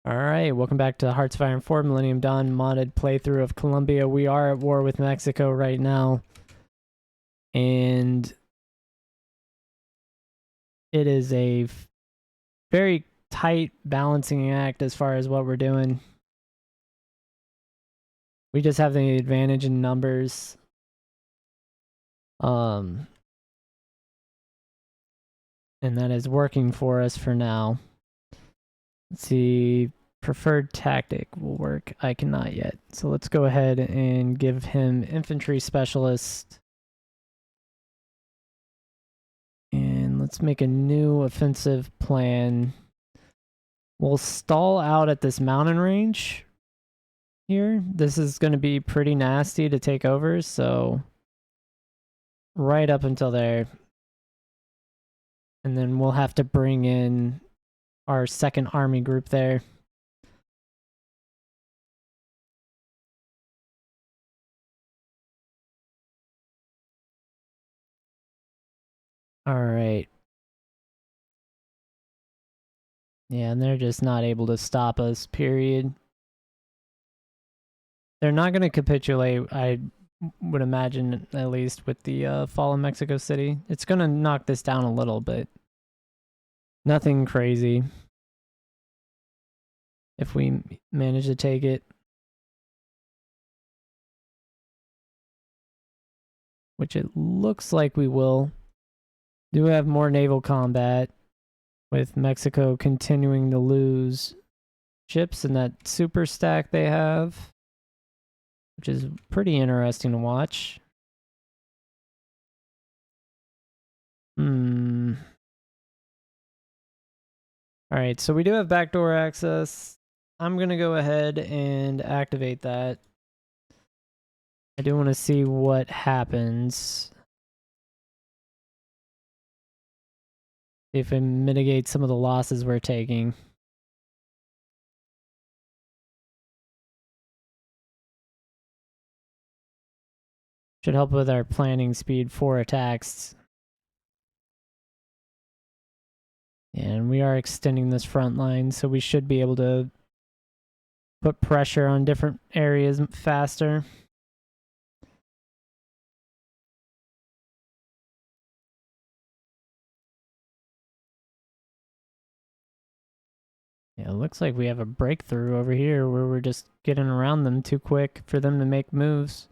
Alright, welcome back to Hearts of Iron 4 Millennium Dawn modded playthrough of Colombia. We are at war with Mexico right now. And it is a very tight balancing act as far as what we're doing. We just have the advantage in numbers. And that is working for us for now. Let's see. Preferred tactic will work. I cannot yet. So let's go ahead and give him infantry specialist. And let's make a new offensive plan. We'll stall out at this mountain range here. This is going to be pretty nasty to take over, so right up until there. And then we'll have to bring in our second army group there. All right. Yeah, and they're just not able to stop us, period. They're not going to capitulate, I would imagine, at least with the fall of Mexico City. It's going to knock this down a little bit. Nothing crazy. If we manage to take it. Which it looks like we will. Do have more naval combat, with Mexico continuing to lose ships in that super stack they have, which is pretty interesting to watch. Alright, so we do have backdoor access. I'm going to go ahead and activate that. I do want to see what happens. See if it mitigates some of the losses we're taking. Should help with our planning speed for attacks. And we are extending this front line, so we should be able to put pressure on different areas faster. Yeah, it looks like we have a breakthrough over here where we're just getting around them too quick for them to make moves.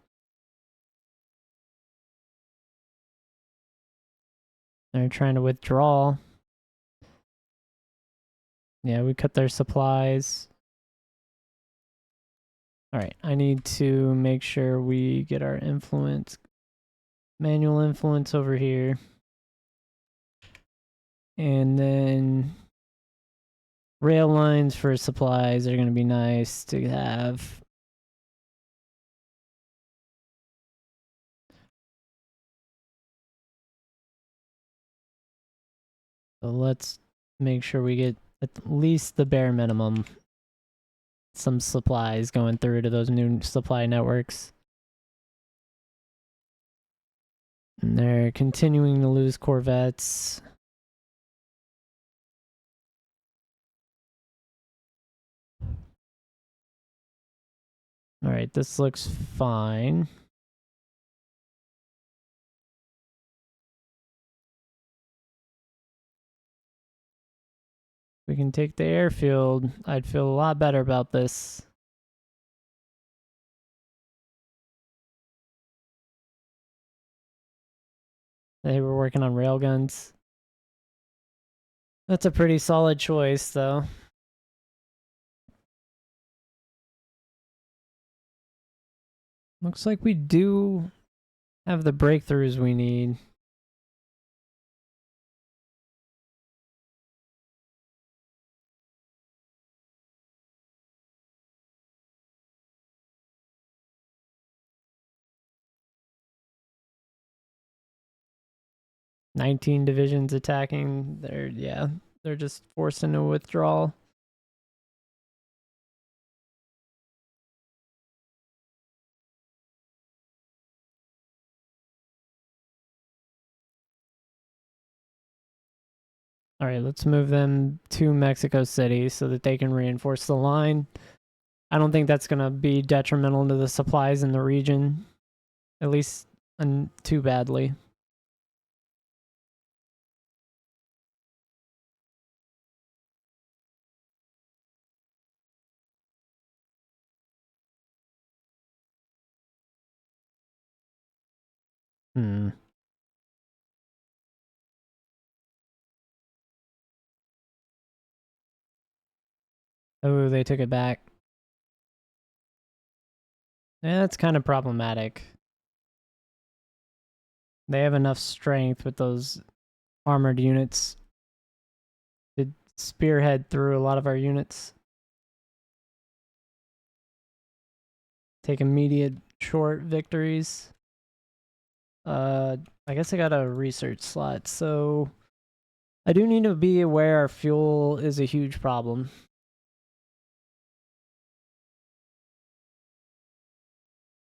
They're trying to withdraw. Yeah, we cut their supplies. Alright, I need to make sure we get our influence, manual influence over here. And then rail lines for supplies are going to be nice to have. So let's make sure we get at least the bare minimum. Some supplies going through to those new supply networks. And they're continuing to lose corvettes. Alright, this looks fine. We can take the airfield. I'd feel a lot better about this. They were working on railguns. That's a pretty solid choice, though. Looks like we do have the breakthroughs we need. "19 divisions attacking." They're just forced into withdrawal. Alright, let's move them to Mexico City so that they can reinforce the line. I don't think that's going to be detrimental to the supplies in the region, at least too badly. Oh, they took it back. Yeah, that's kind of problematic. They have enough strength with those armored units to spearhead through a lot of our units. Take immediate short victories. I guess I got a research slot, so I do need to be aware our fuel is a huge problem.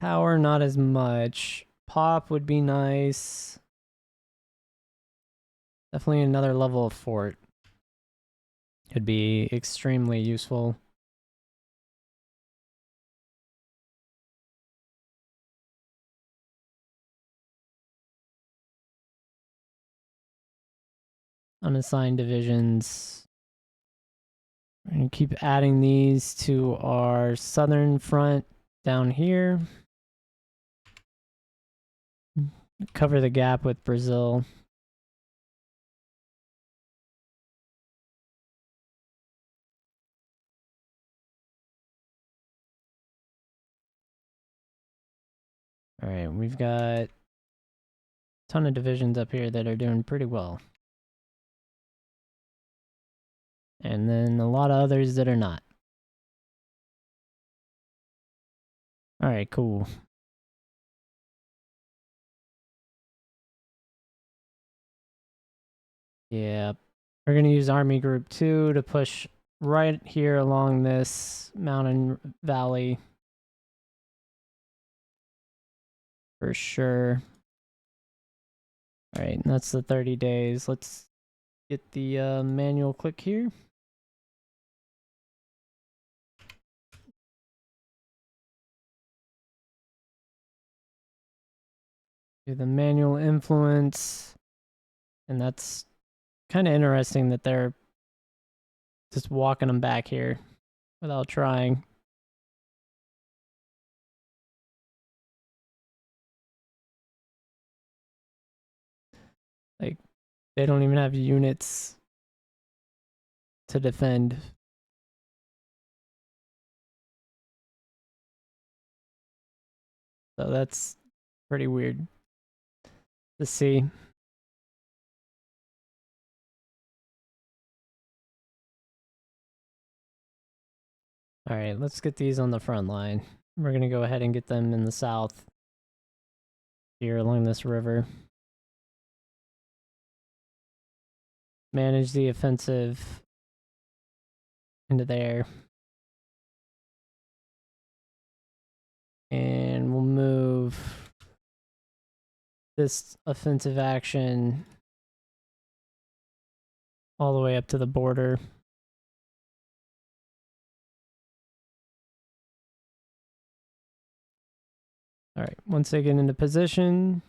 Power, not as much. Pop would be nice. Definitely another level of fort could be extremely useful. Unassigned divisions. We're going to keep adding these to our southern front down here. Cover the gap with Brazil. All right, we've got a ton of divisions up here that are doing pretty well. And then a lot of others that are not. All right, cool. Yeah, we're going to use Army Group 2 to push right here along this mountain valley. For sure. All right, that's the 30 days. Let's get the manual click here. Do the manual influence. And that's kind of interesting that they're just walking them back here without trying. Like, they don't even have units to defend. So that's pretty weird to see. All right, let's get these on the front line. We're going to go ahead and get them in the south here along this river. Manage the offensive into there. And we'll move this offensive action all the way up to the border. All right, once they get into position,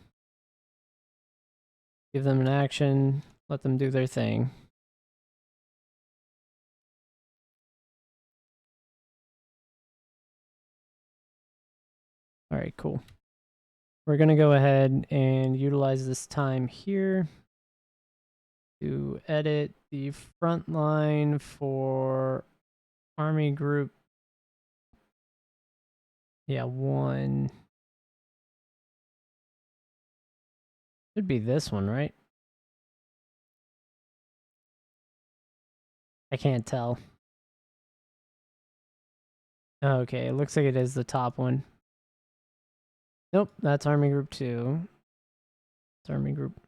give them an action, let them do their thing. All right, cool. We're going to go ahead and utilize this time here to edit the front line for Army Group. Yeah, 1. Should be this one, right? I can't tell. Okay, it looks like it is the top one. Nope, that's Army Group 2. It's Army Group.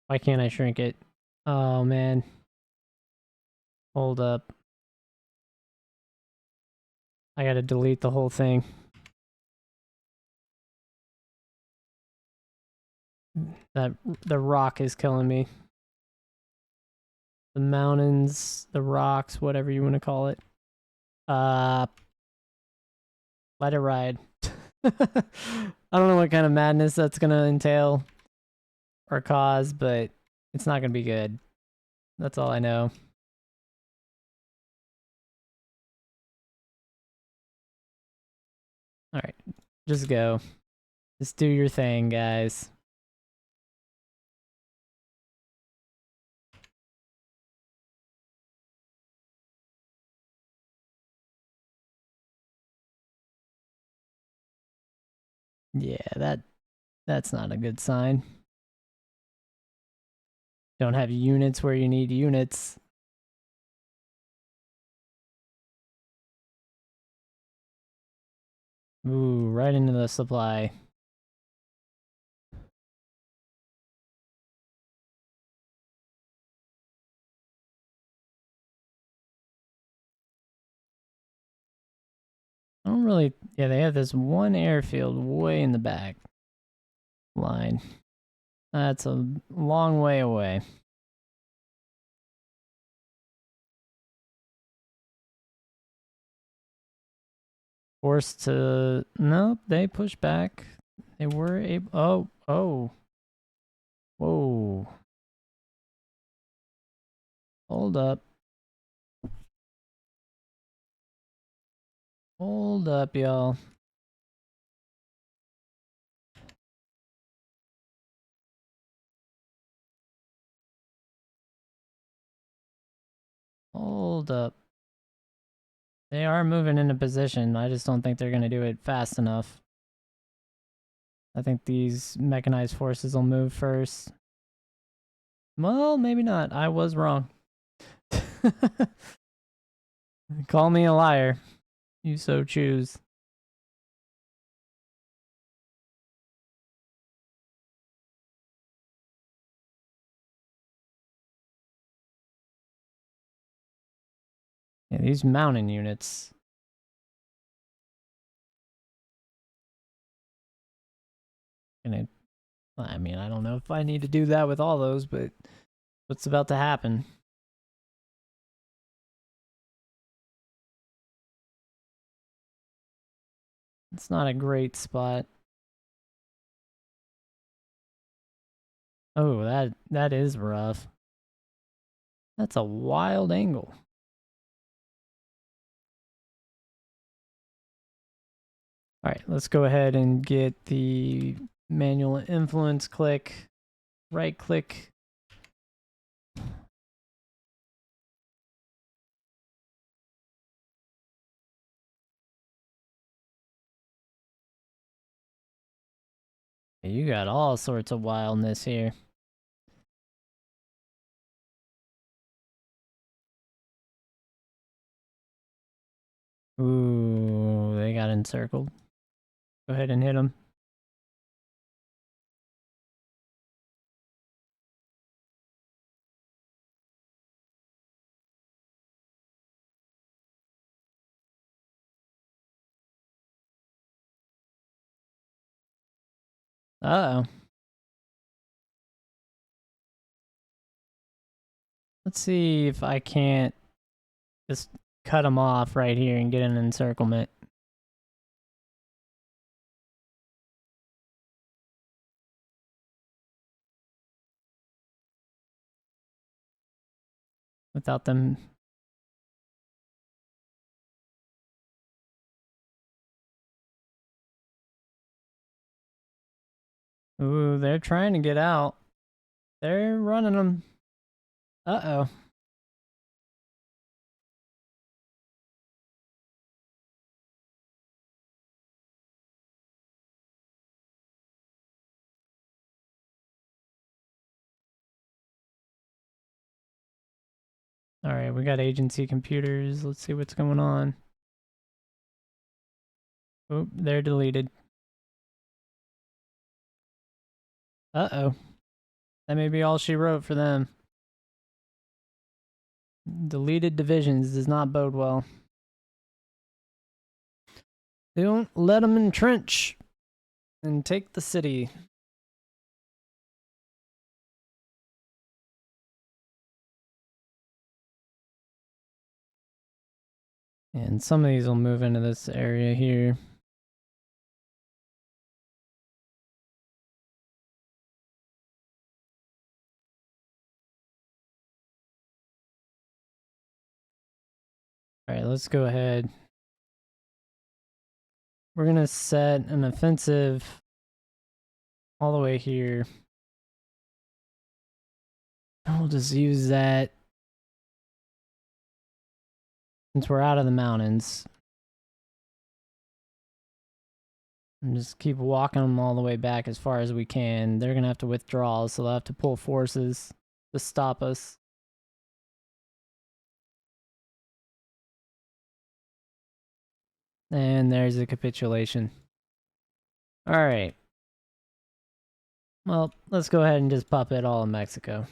Why can't I shrink it? Oh, man. Hold up. I gotta delete the whole thing. That the rock is killing me. The mountains, the rocks, whatever you want to call it. Let it ride. I don't know what kind of madness that's gonna entail or cause, but it's not gonna be good. That's all I know. Alright, just go. Just do your thing, guys. Yeah, that's not a good sign. Don't have units where you need units. Ooh, right into the supply. I don't really... Yeah, they have this one airfield way in the back line. That's a long way away. Forced to... Nope, they pushed back. They were able... Oh, oh. Whoa. Hold up. Hold up, y'all. Hold up. They are moving into position. I just don't think they're going to do it fast enough. I think these mechanized forces will move first. Well, maybe not. I was wrong. Call me a liar. You so choose. Yeah, these mountain units. I mean, I don't know if I need to do that with all those, but what's about to happen? It's not a great spot. Oh, that is rough. That's a wild angle. All right, let's go ahead and get the manual influence click, right click. You got all sorts of wildness here. Ooh, they got encircled. Go ahead and hit them. Uh-oh. Let's see if I can't just cut them off right here and get an encirclement. Without them... Ooh, they're trying to get out. They're running them. Uh-oh. All right, we got agency computers. Let's see what's going on. Oop, they're deleted. Uh-oh. That may be all she wrote for them. Deleted divisions does not bode well. Don't let them entrench and take the city. And some of these will move into this area here. All right, let's go ahead. We're going to set an offensive all the way here. And we'll just use that since we're out of the mountains. And just keep walking them all the way back as far as we can. They're going to have to withdraw, so they'll have to pull forces to stop us. And there's the capitulation. Alright. Well, let's go ahead and just pop it all in Mexico.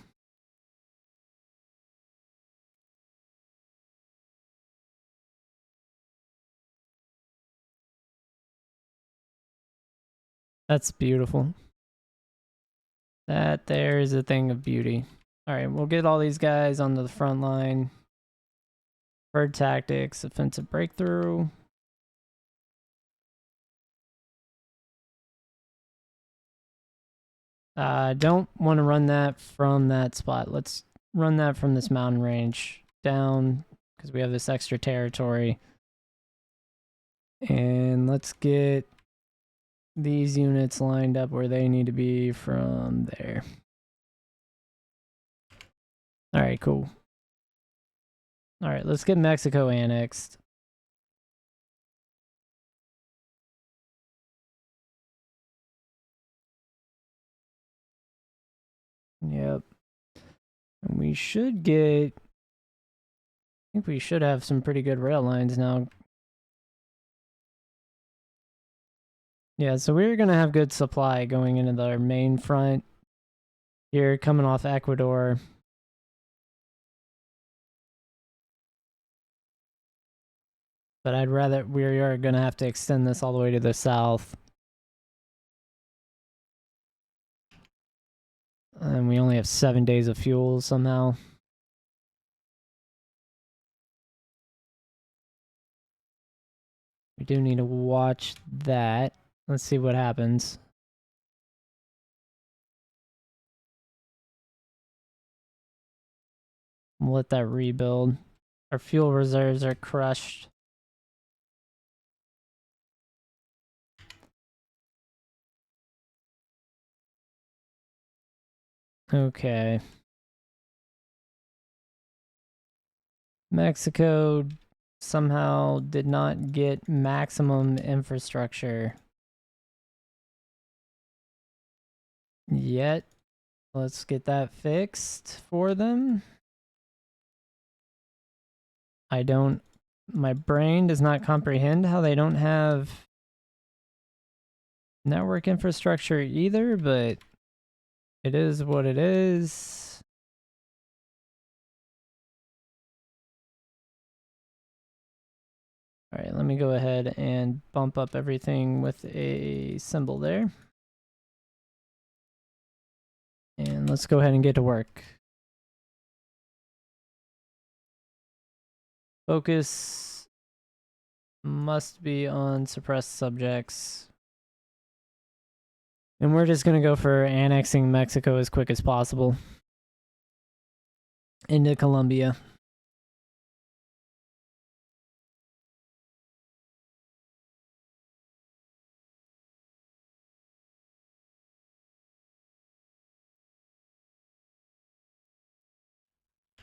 That's beautiful. That there is a thing of beauty. Alright, we'll get all these guys onto the front line. Bird tactics, offensive breakthrough. I don't want to run that from that spot. Let's run that from this mountain range down because we have this extra territory. And let's get these units lined up where they need to be from there. Alright, cool. Alright, let's get Mexico annexed. Yep. And we should get... I think we should have some pretty good rail lines now. Yeah, so we're going to have good supply going into our main front here, coming off Ecuador. But I'd rather... we are going to have to extend this all the way to the south. And we only have 7 days of fuel somehow. We do need to watch that. Let's see what happens. We'll let that rebuild. Our fuel reserves are crushed. Okay. Mexico somehow did not get maximum infrastructure yet. Let's get that fixed for them. My brain does not comprehend how they don't have network infrastructure either, but it is what it is. All right, let me go ahead and bump up everything with a symbol there. And let's go ahead and get to work. Focus must be on suppressed subjects. And we're just going to go for annexing Mexico as quick as possible into Colombia.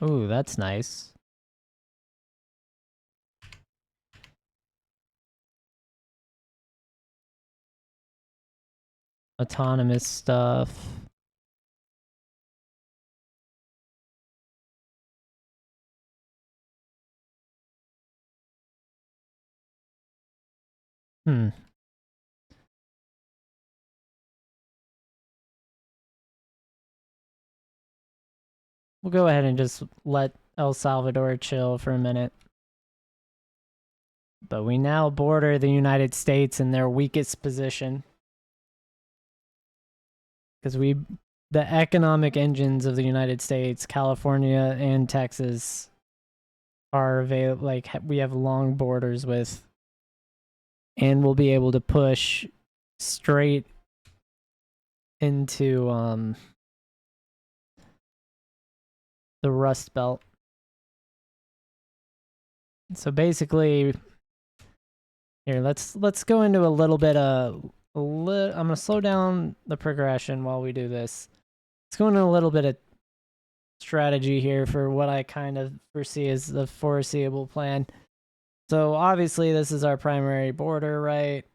Ooh, that's nice. Autonomous stuff. We'll go ahead and just let El Salvador chill for a minute. But we now border the United States in their weakest position. Because the economic engines of the United States, California and Texas, are available, like we have long borders with, and we'll be able to push straight into the Rust Belt. So basically, here let's go into a little bit of I'm gonna slow down the progression while we do this. Let's go into a little bit of strategy here for what I kind of foresee as the foreseeable plan. So obviously this is our primary border, right?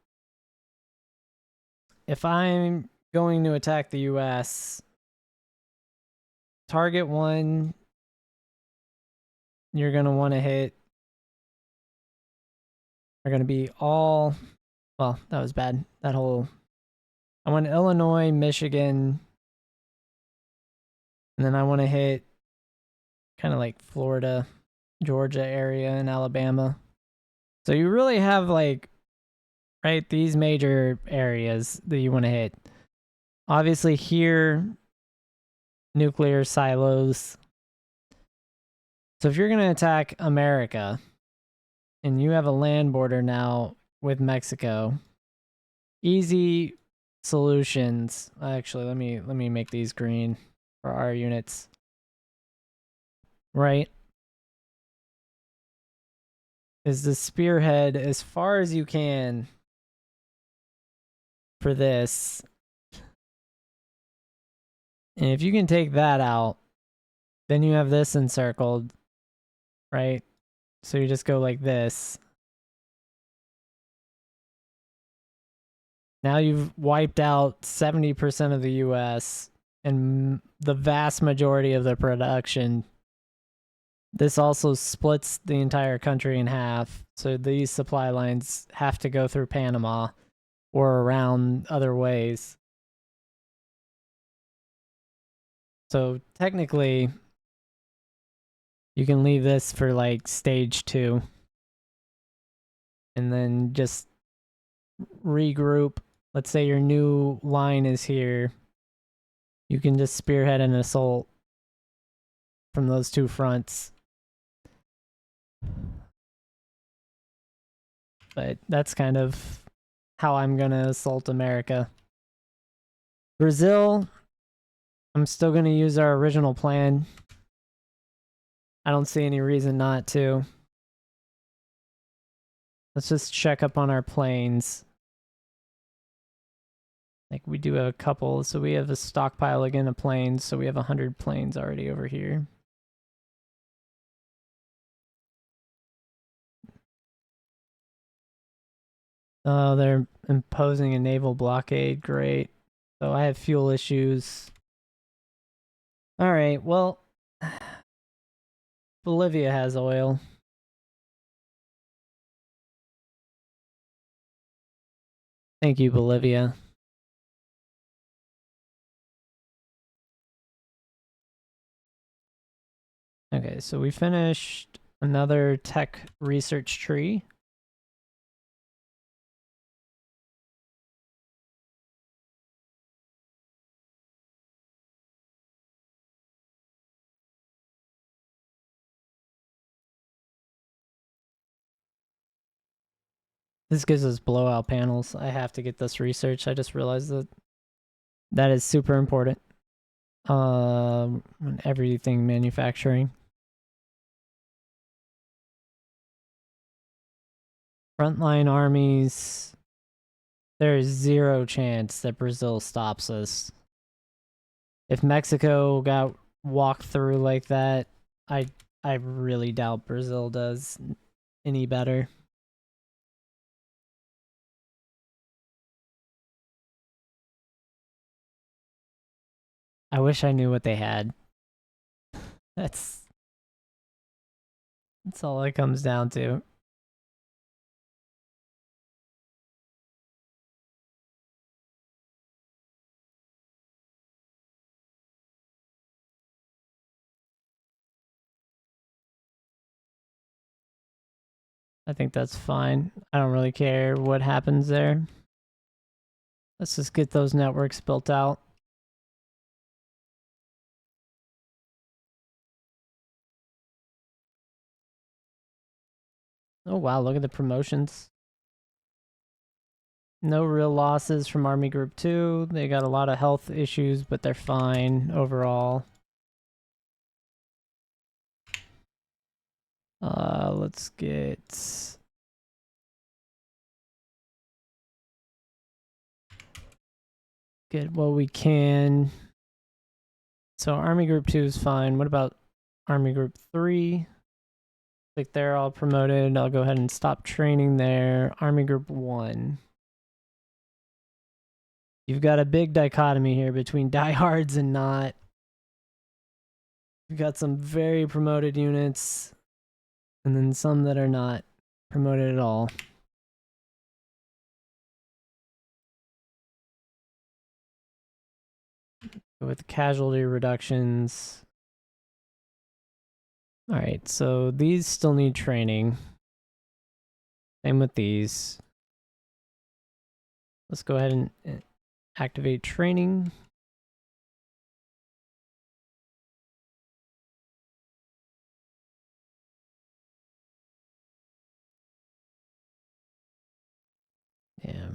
If I'm going to attack the US, target 1 you're going to want to hit are going to be all, well, that was bad. That whole, I want Illinois, Michigan, and then I want to hit kind of like Florida, Georgia area, and Alabama. So you really have like, right, these major areas that you want to hit. Obviously here, nuclear silos. So if you're going to attack America and you have a land border now with Mexico, easy solutions. Actually, let me make these green for our units. Right? Is the spearhead as far as you can for this. And if you can take that out, then you have this encircled, right? So you just go like this. Now you've wiped out 70% of the US and the vast majority of the production. This also splits the entire country in half. So these supply lines have to go through Panama or around other ways. So technically, you can leave this for like stage 2 and then just regroup. Let's say your new line is here. You can just spearhead an assault from those 2 fronts. But that's kind of how I'm going to assault America. Brazil, I'm still going to use our original plan. I don't see any reason not to. Let's just check up on our planes. Like we do a couple, so we have a stockpile again of planes, so we have 100 planes already over here. Oh, they're imposing a naval blockade. Great. So I have fuel issues. All right, well, Bolivia has oil. Thank you, Bolivia. Okay, so we finished another tech research tree. This gives us blowout panels. I have to get this research. I just realized that that is super important. Everything manufacturing. Frontline armies. There is 0 chance that Brazil stops us. If Mexico got walked through like that, I really doubt Brazil does any better. I wish I knew what they had. That's all it comes down to. I think that's fine. I don't really care what happens there. Let's just get those networks built out. Oh wow, look at the promotions. No real losses from Army Group 2. They got a lot of health issues, but they're fine overall. Let's get what we can. So Army Group 2 is fine. What about Army Group 3? Like they're all promoted. I'll go ahead and stop training there. Army Group 1. You've got a big dichotomy here between diehards and not. You've got some very promoted units, and then some that are not promoted at all. With casualty reductions. Alright, so these still need training. Same with these. Let's go ahead and activate training. Yeah.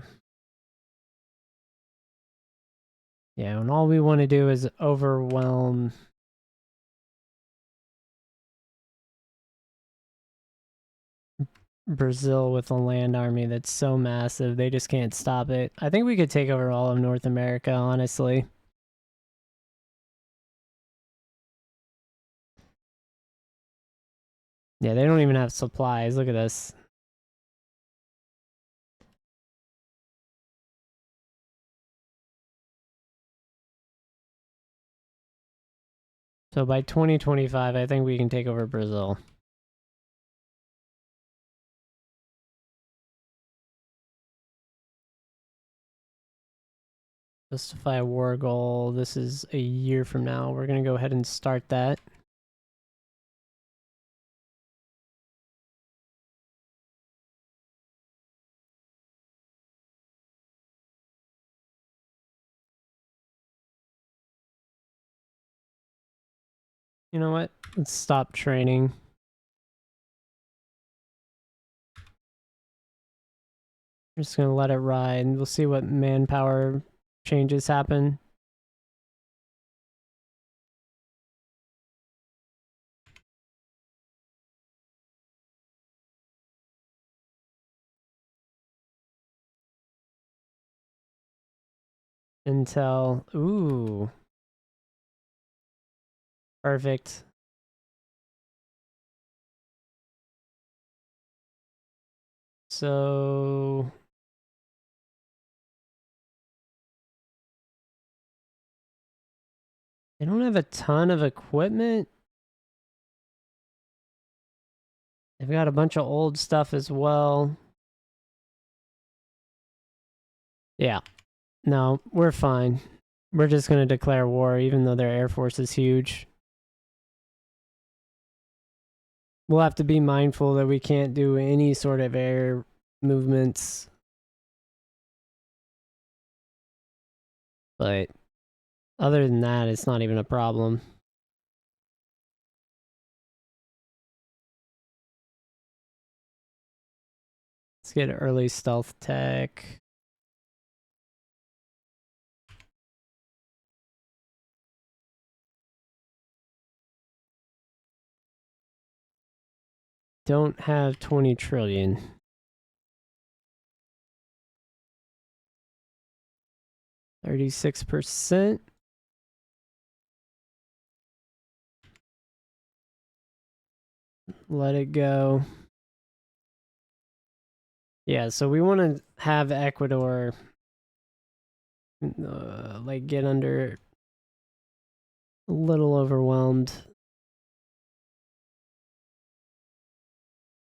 Yeah, and all we want to do is overwhelm Brazil with a land army that's so massive, they just can't stop it. I think we could take over all of North America, honestly. Yeah, they don't even have supplies. Look at this. So by 2025, I think we can take over Brazil. Justify a war goal. This is a year from now. We're going to go ahead and start that. You know what? Let's stop training. I'm just going to let it ride, and we'll see what manpower changes happen. Until, ooh. Perfect. So they don't have a ton of equipment. They've got a bunch of old stuff as well. Yeah. No, we're fine. We're just going to declare war, even though their air force is huge. We'll have to be mindful that we can't do any sort of air movements. But other than that, it's not even a problem. Let's get early stealth tech. Don't have 20 trillion. %. Let it go. Yeah, so we want to have Ecuador like get under a little overwhelmed.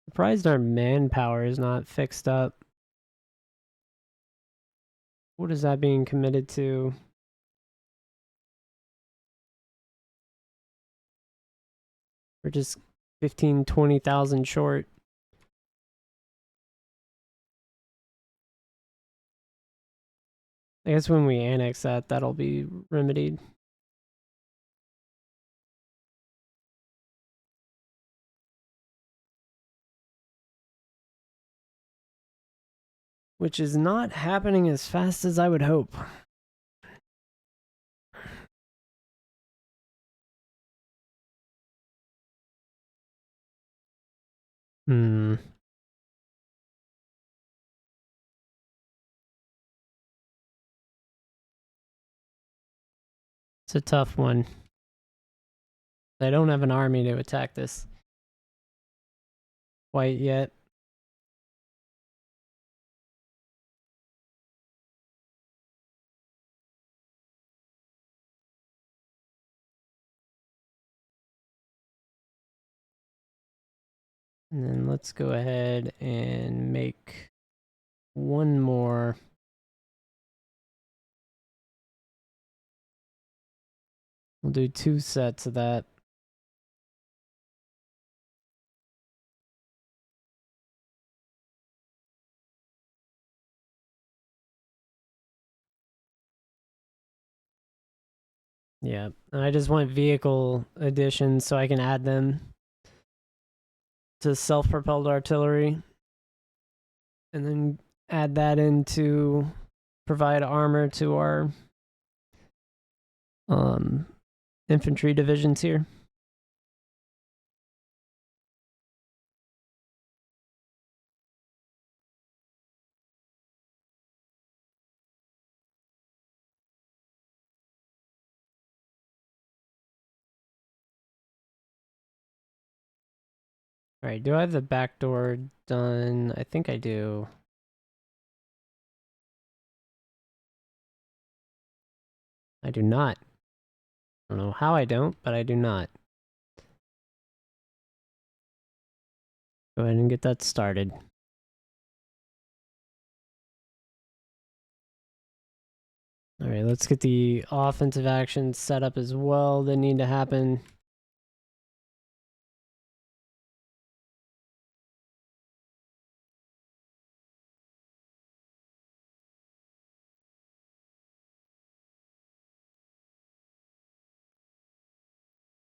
Surprised our manpower is not fixed up. What is that being committed to? We're just 15, 20,000 short. I guess when we annex that, that'll be remedied. which is not happening as fast as I would hope. It's a tough one. I don't have an army to attack this quite yet. And then let's go ahead and make one more. We'll do 2 sets of that. Yeah, I just want vehicle additions so I can add them to self-propelled artillery. And then add that in to provide armor to our infantry divisions here. All right, do I have the back door done? I think I do. I do not. I don't know how I don't, but I do not. Go ahead and get that started. All right, let's get the offensive actions set up as well that need to happen.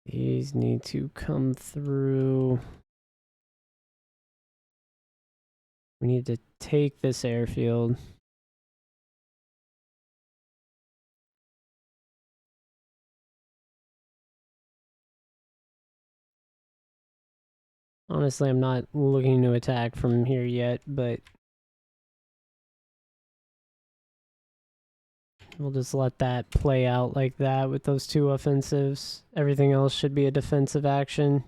These need to come through. We need to take this airfield. Honestly, I'm not looking to attack from here yet, but we'll just let that play out like that with those 2 offensives. Everything else should be a defensive action.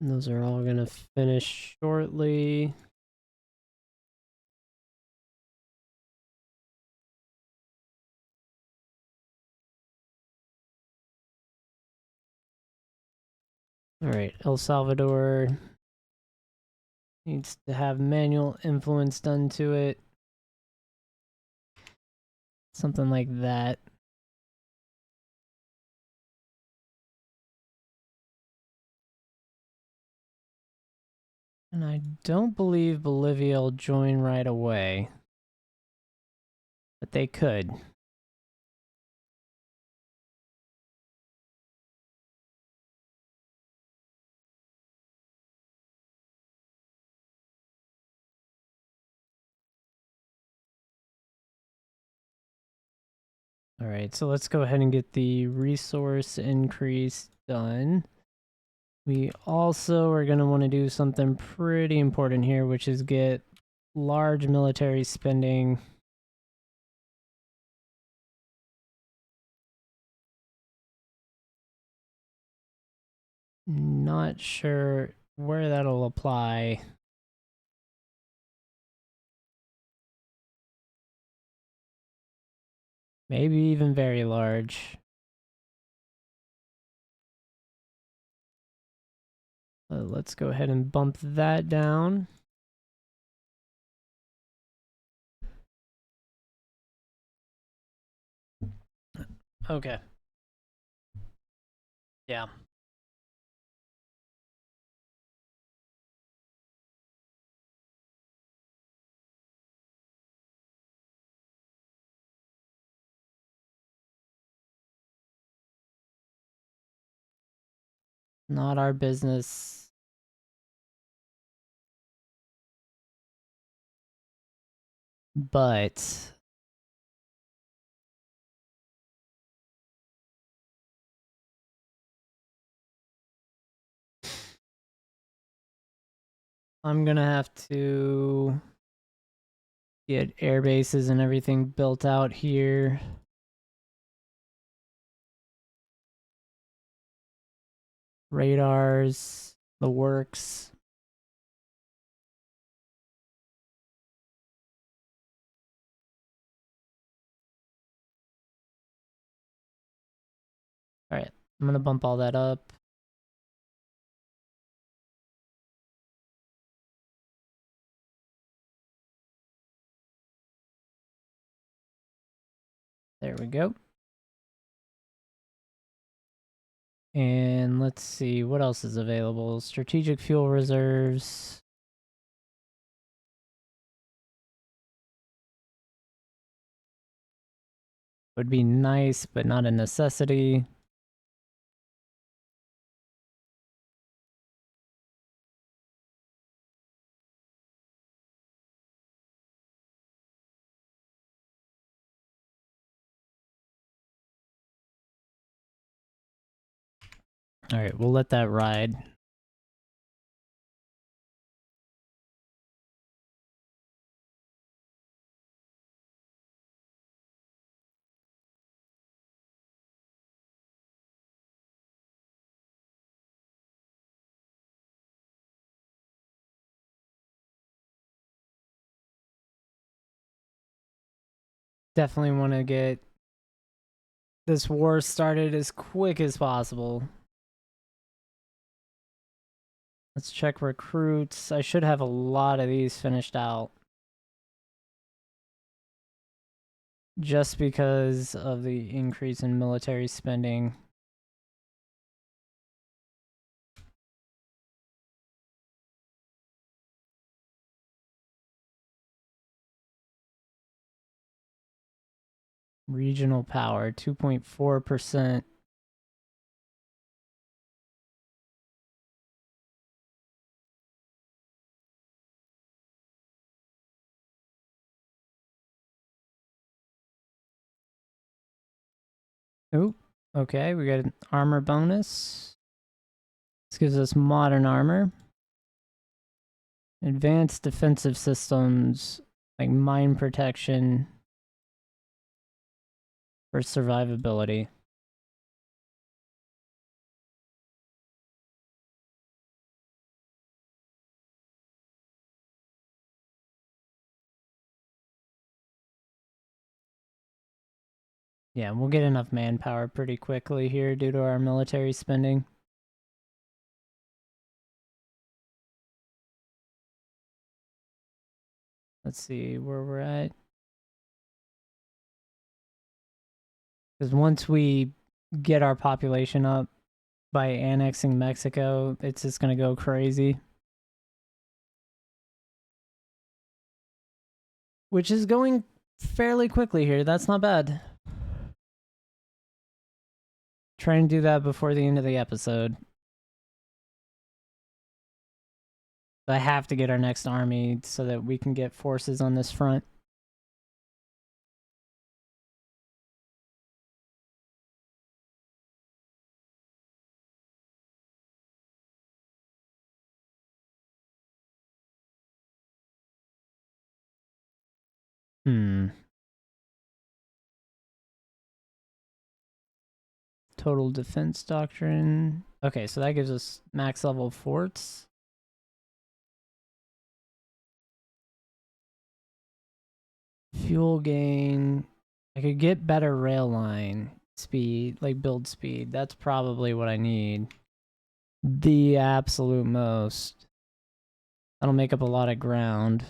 And those are all going to finish shortly. All right, El Salvador needs to have manual influence done to it. Something like that. And I don't believe Bolivia will join right away. But they could. All right, so let's go ahead and get the resource increase done. We also are going to want to do something pretty important here, which is get large military spending. Not sure where that'll apply. Maybe even very large. Let's go ahead and bump that down. Okay. Yeah. Not our business. But I'm gonna have to get air bases and everything built out here. Radars, the works. All right, I'm gonna bump all that up. There we go. And let's see, what else is available? Strategic fuel reserves. Would be nice, but not a necessity. All right, we'll let that ride. Definitely want to get this war started as quick as possible. Let's check recruits. I should have a lot of these finished out. Just because of the increase in military spending. Regional power, 2.4%. Oh, okay, we got an armor bonus. This gives us modern armor. Advanced defensive systems, like mine protection for survivability. Yeah, we'll get enough manpower pretty quickly here due to our military spending. Let's see where we're at. Because once we get our population up by annexing Mexico, it's just going to go crazy. Which is going fairly quickly here. That's not bad. Try and do that before the end of the episode. I have to get our next army so that we can get forces on this front. Total defense doctrine. Okay, so that gives us max level forts. Fuel gain. I could get better rail line speed, like build speed. That's probably what I need. The absolute most. That'll make up a lot of ground.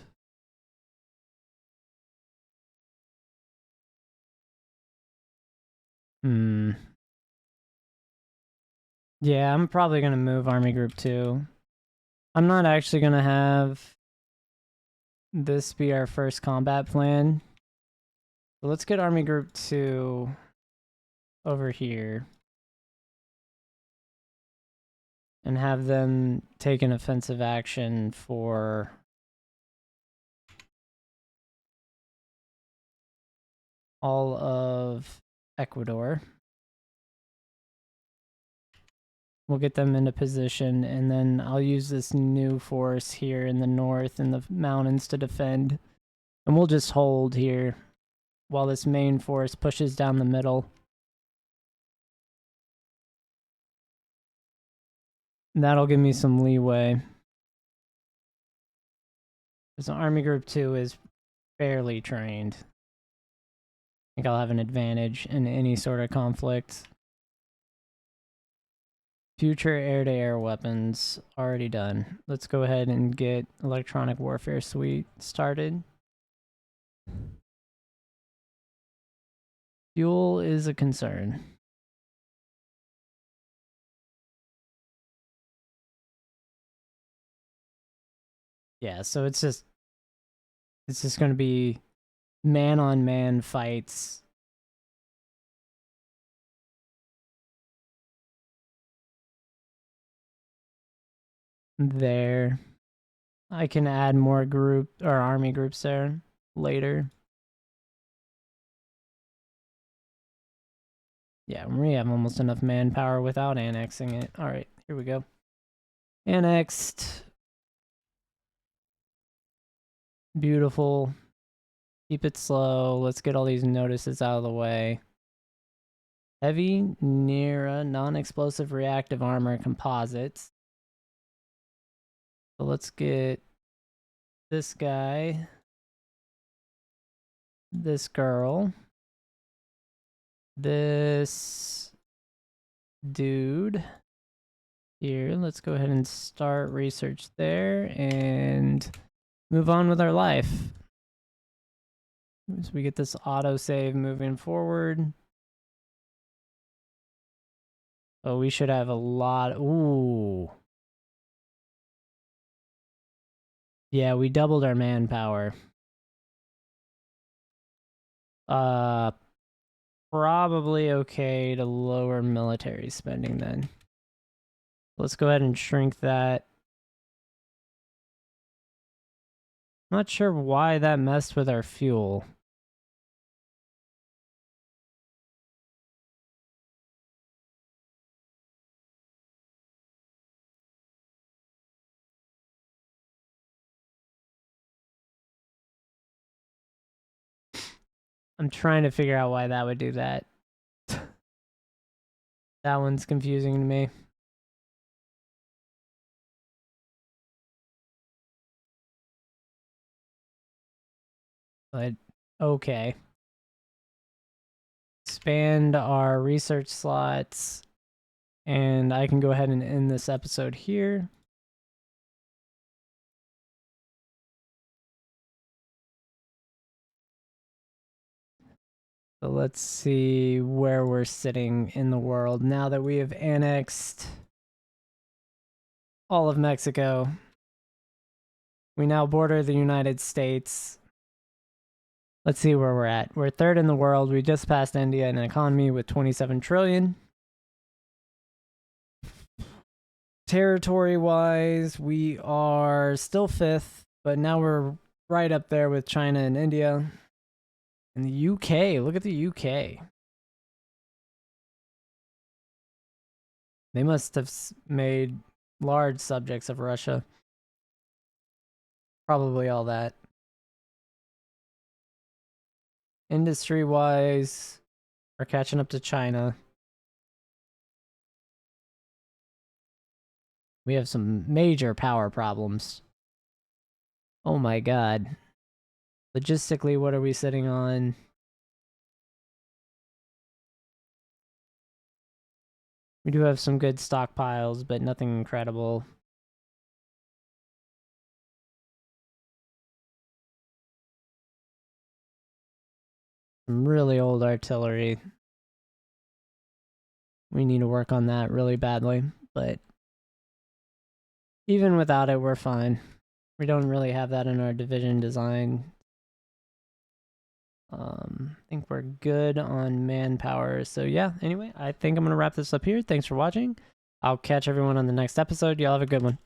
Yeah, I'm probably going to move Army Group 2. I'm not actually going to have this be our first combat plan. So let's get Army Group 2 over here. and have them take an offensive action for all of Ecuador. We'll get them into position, and then I'll use this new force here in the north in the mountains to defend. And we'll just hold here while this main force pushes down the middle. And that'll give me some leeway. Because Army Group 2 is fairly trained. I think I'll have an advantage in any sort of conflict. Future air-to-air weapons already done. Let's go ahead and get electronic warfare suite started. Fuel is a concern. Yeah, so it's just going to be man-on-man fights. There. I can add more army groups there later. Yeah, we have almost enough manpower without annexing it. Alright, here we go. Annexed. Beautiful. Keep it slow. Let's get all these notices out of the way. Heavy NERA non-explosive reactive armor composites. So let's get this guy, this girl, this dude here. Let's go ahead and start research there and move on with our life. So we get this autosave moving forward. Oh, we should have a lot. Ooh. Yeah, we doubled our manpower. Probably okay to lower military spending then. Let's go ahead and shrink that. Not sure why that messed with our fuel. I'm trying to figure out why that would do that. That one's confusing to me. But okay. Expand our research slots. And I can go ahead and end this episode here. So let's see where we're sitting in the world now that we have annexed all of Mexico. We now border the United States. Let's see where we're at. We're third in the world. We just passed India in an economy with 27 trillion. Territory-wise, we are still fifth, but now we're right up there with China and India. And the UK, look at the UK. They must have made large subjects of Russia. Probably all that. Industry-wise, we're catching up to China. We have some major power problems. Oh my god. Logistically, what are we sitting on? We do have some good stockpiles, but nothing incredible. Some really old artillery. We need to work on that really badly, but even without it, we're fine. We don't really have that in our division design. I think we're good on manpower. So yeah, anyway, I think I'm going to wrap this up here. Thanks for watching. I'll catch everyone on the next episode. Y'all have a good one.